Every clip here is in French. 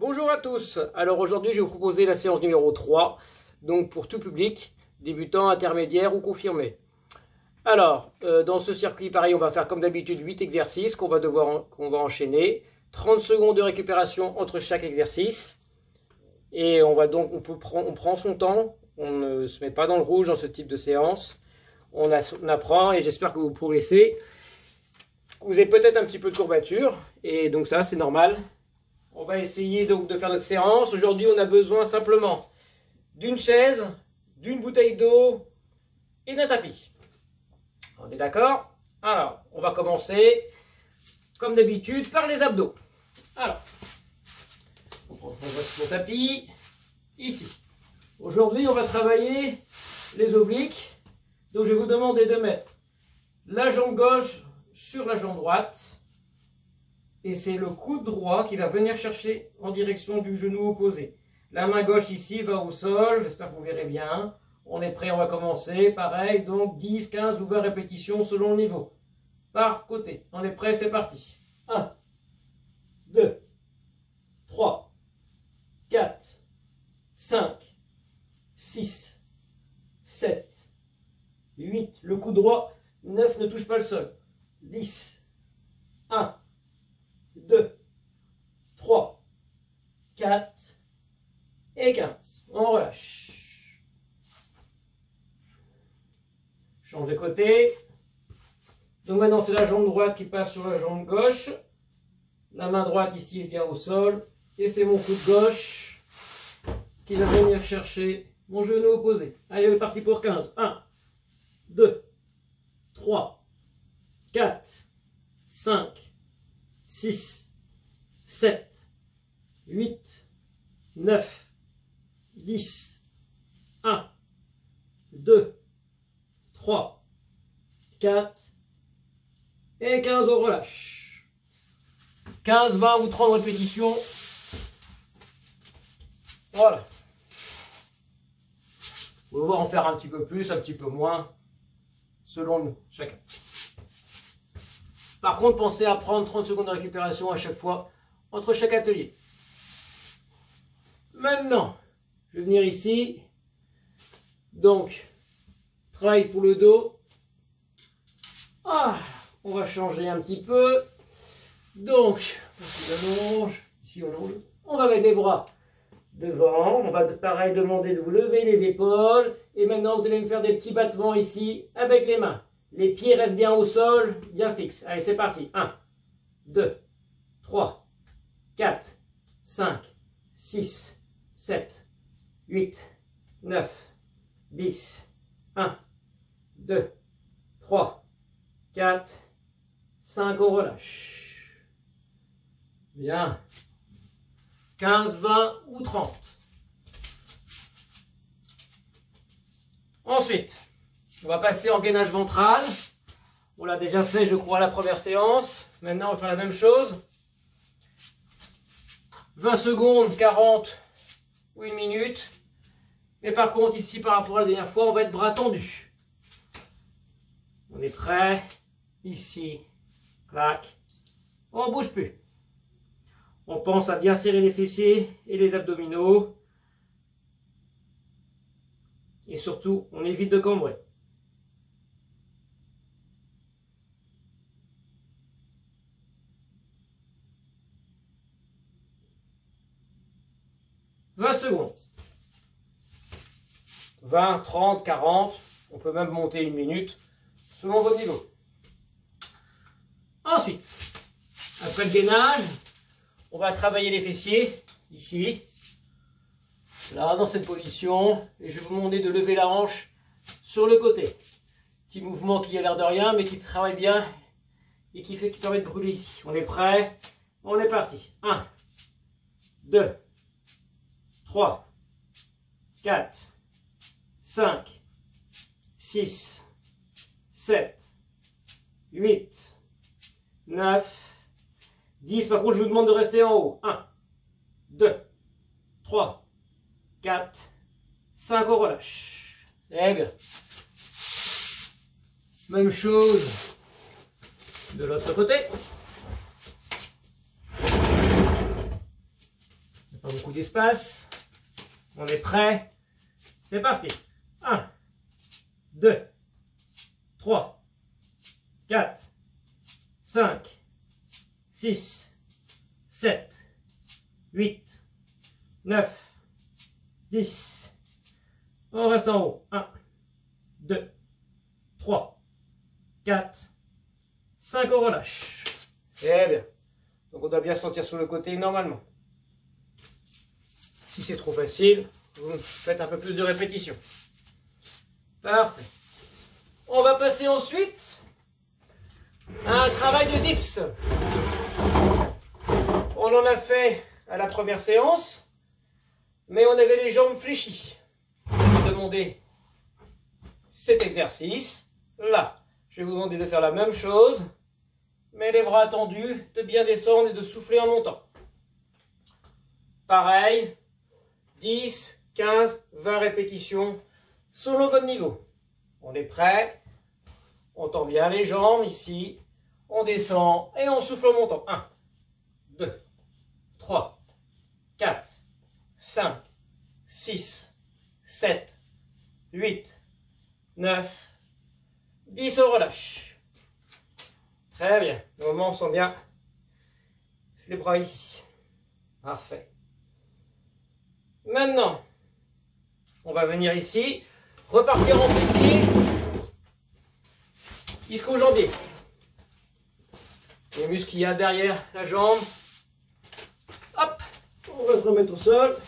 Bonjour à tous. Alors aujourd'hui, je vais vous proposer la séance numéro 3, donc pour tout public, débutant, intermédiaire ou confirmé. Alors, dans ce circuit, pareil, on va faire comme d'habitude 8 exercices qu'on va enchaîner. 30 secondes de récupération entre chaque exercice. Et on prend son temps, on ne se met pas dans le rouge dans ce type de séance. On apprend et j'espère que vous progressez. Vous avez peut-être un petit peu de courbature et donc ça, c'est normal. On va essayer donc de faire notre séance. Aujourd'hui, on a besoin simplement d'une chaise, d'une bouteille d'eau et d'un tapis. On est d'accord? Alors, on va commencer, comme d'habitude, par les abdos. Alors, on va sur mon tapis, ici. Aujourd'hui, on va travailler les obliques. Donc, je vais vous demander de mettre la jambe gauche sur la jambe droite. Et c'est le coude droit qui va venir chercher en direction du genou opposé. La main gauche ici va au sol, j'espère que vous verrez bien. On est prêt, on va commencer. Pareil, donc 10, 15 ou 20 répétitions selon le niveau. Par côté. On est prêt, c'est parti. 1, 2, 3, 4, 5, 6, 7, 8. Le coude droit, 9, ne touche pas le sol. 10, 1, 2, 3, 4 et 15. On relâche. Change de côté. Donc maintenant, c'est la jambe droite qui passe sur la jambe gauche. La main droite ici est bien au sol. Et c'est mon coude gauche qui va venir chercher mon genou opposé. Allez, on est parti pour 15. 1, 2, 3, 4, 5, 6, 7, 8, 9, 10, 1, 2, 3, 4 et 15, on relâche. 15, 20 ou 30 répétitions. Voilà. Vous pouvez en faire un petit peu plus, un petit peu moins, selon nous, chacun. Par contre, pensez à prendre 30 secondes de récupération à chaque fois, entre chaque atelier. Maintenant, je vais venir ici. Donc, travail pour le dos. On va changer un petit peu. Donc, ici on va mettre les bras devant. On va pareil demander de vous lever les épaules. Et maintenant, vous allez me faire des petits battements ici avec les mains. Les pieds restent bien au sol, bien fixes. Allez, c'est parti. 1, 2, 3, 4, 5, 6, 7, 8, 9, 10. 1, 2, 3, 4, 5. On relâche. Bien. 15, 20 ou 30. Ensuite, on va passer en gainage ventral. On l'a déjà fait, je crois, à la première séance. Maintenant, on va faire la même chose. 20 secondes, 40 ou 1 minute. Mais par contre, ici, par rapport à la dernière fois, on va être bras tendus. On est prêt. Ici, clac. On ne bouge plus. On pense à bien serrer les fessiers et les abdominaux. Et surtout, on évite de cambrer. « 20 secondes. 20, 30, 40. On peut même monter 1 minute selon votre niveau. Ensuite, après le gainage, on va travailler les fessiers, ici, là, dans cette position. Et je vais vous demander de lever la hanche sur le côté. Petit mouvement qui a l'air de rien, mais qui travaille bien et qui permet de brûler ici. On est prêt? On est parti. 1, 2, 3, 4, 5, 6, 7, 8, 9, 10. Par contre, je vous demande de rester en haut. 1, 2, 3, 4, 5. On relâche. Eh bien. Même chose de l'autre côté. Pas beaucoup d'espace. On est prêt. C'est parti. 1, 2, 3, 4, 5, 6, 7, 8, 9, 10. On reste en haut. 1, 2, 3, 4, 5, on relâche. Très bien. Donc on doit bien sentir sur le côté normalement. Si c'est trop facile, vous faites un peu plus de répétitions. Parfait. On va passer ensuite à un travail de dips. On en a fait à la première séance, mais on avait les jambes fléchies. Je vais vous demander cet exercice. Là, je vais vous demander de faire la même chose, mais les bras tendus, de bien descendre et de souffler en montant. Pareil, 10, 15, 20 répétitions selon votre niveau. On est prêt. On tend bien les jambes ici. On descend et on souffle en montant. 1, 2, 3, 4, 5, 6, 7, 8, 9, 10, on relâche. Très bien. Au moment, on sent bien les bras ici. Parfait. Maintenant, on va venir ici, repartir en fessier jusqu'au jambier. Les muscles qu'il y a derrière la jambe. Hop, on va se remettre au sol.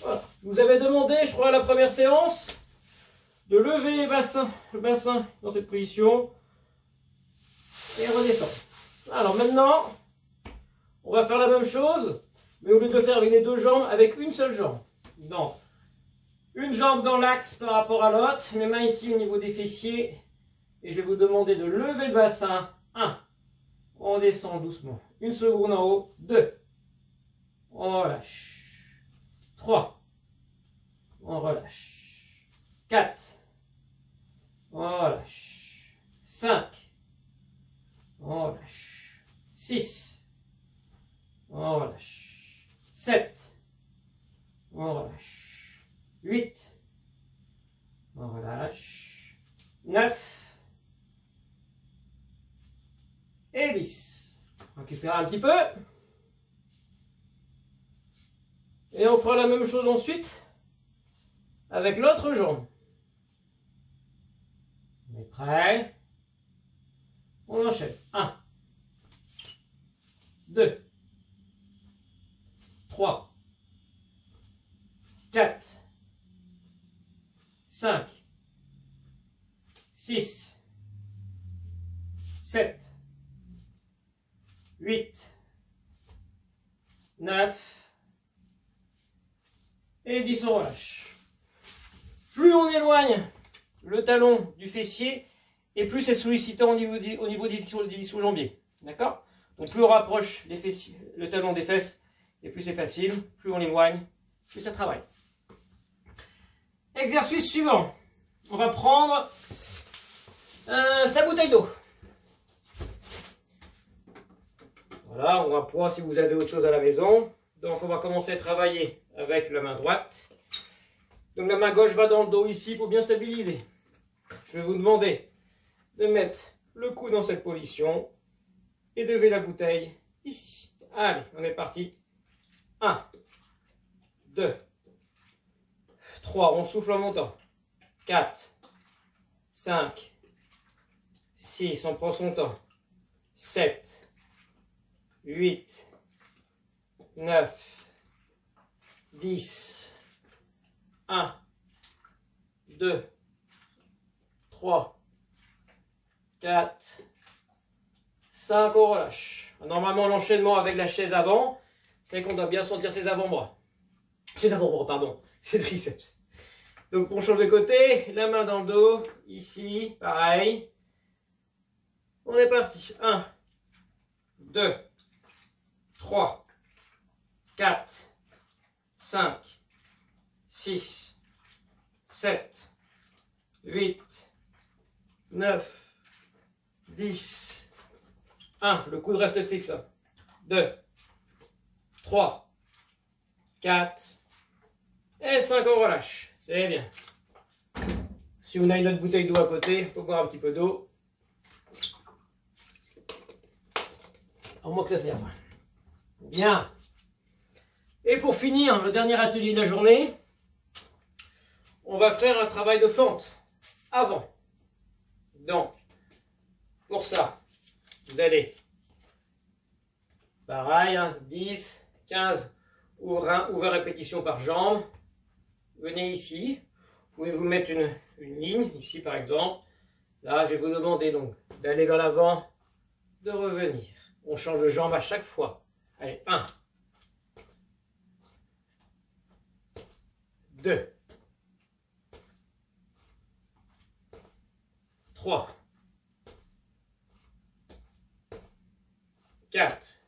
Voilà. Je vous avais demandé, je crois, à la première séance, de lever le bassin dans cette position et redescendre. Alors maintenant, on va faire la même chose, mais au lieu de le faire avec les deux jambes, avec une seule jambe. Donc, une jambe dans l'axe par rapport à l'autre, mes mains ici au niveau des fessiers, et je vais vous demander de lever le bassin. 1, on descend doucement. Une seconde en haut. 2, on relâche. 3, on relâche. 4, on relâche. 5, on relâche. 6, on relâche. 7, on relâche. 8, on relâche. 9 et 10. On récupère un petit peu. Et on fera la même chose ensuite avec l'autre jambe. On est prêt. On enchaîne. 1, 2, 3, 4, 5, 6, 7, 8, 9 et 10, on relâche. Plus on éloigne le talon du fessier et plus c'est sollicitant au niveau des ischio-jambiers. D'accord? Donc plus on rapproche les fessiers, le talon des fesses et plus c'est facile. Plus on l'éloigne, plus ça travaille. Exercice suivant. On va prendre sa bouteille d'eau. Voilà, on va pouvoir si vous avez autre chose à la maison. Donc on va commencer à travailler avec la main droite. Donc la main gauche va dans le dos ici pour bien stabiliser. Je vais vous demander de mettre le cou dans cette position et de lever la bouteille ici. Allez, on est parti. 1, 2, 3, on souffle en montant. 4, 5, 6, on prend son temps. 7, 8, 9, 10, 1, 2, 3, 4, 5, on relâche. Normalement, l'enchaînement avec la chaise avant fait qu'on doit bien sentir ses avant-bras. Ses avant-bras, pardon, ses triceps. Donc, on change de côté, la main dans le dos, ici, pareil. On est parti. 1, 2, 3, 4, 5, 6, 7, 8, 9, 10. 1, le coude reste fixe. 2, 3, 3, 4 et 5, on relâche. C'est bien. Si on a une autre bouteille d'eau à côté, faut boire un petit peu d'eau. Au moins que ça serve. Bien. Et pour finir, le dernier atelier de la journée, on va faire un travail de fente avant. Donc, pour ça, vous allez, pareil, 10, 15 ou 20 répétitions par jambe. Venez ici. Vous pouvez vous mettre une ligne, ici par exemple. Là, je vais vous demander donc d'aller vers l'avant, de revenir. On change de jambe à chaque fois. Allez, 1, 2, 3, 4,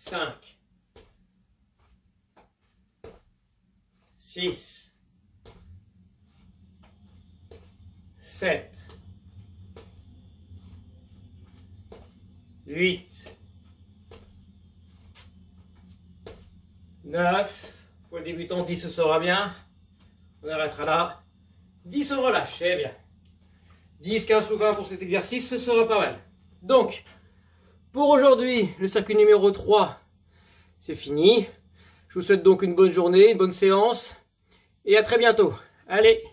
5, 6, 7, 8, 9, pour le débutant 10 ce sera bien, on arrêtera là, 10 on relâche, c'est bien, 10, 15 ou 20 pour cet exercice, ce sera pas mal. Donc, pour aujourd'hui, le circuit numéro 3, c'est fini. Je vous souhaite donc une bonne journée, une bonne séance, et à très bientôt. Allez!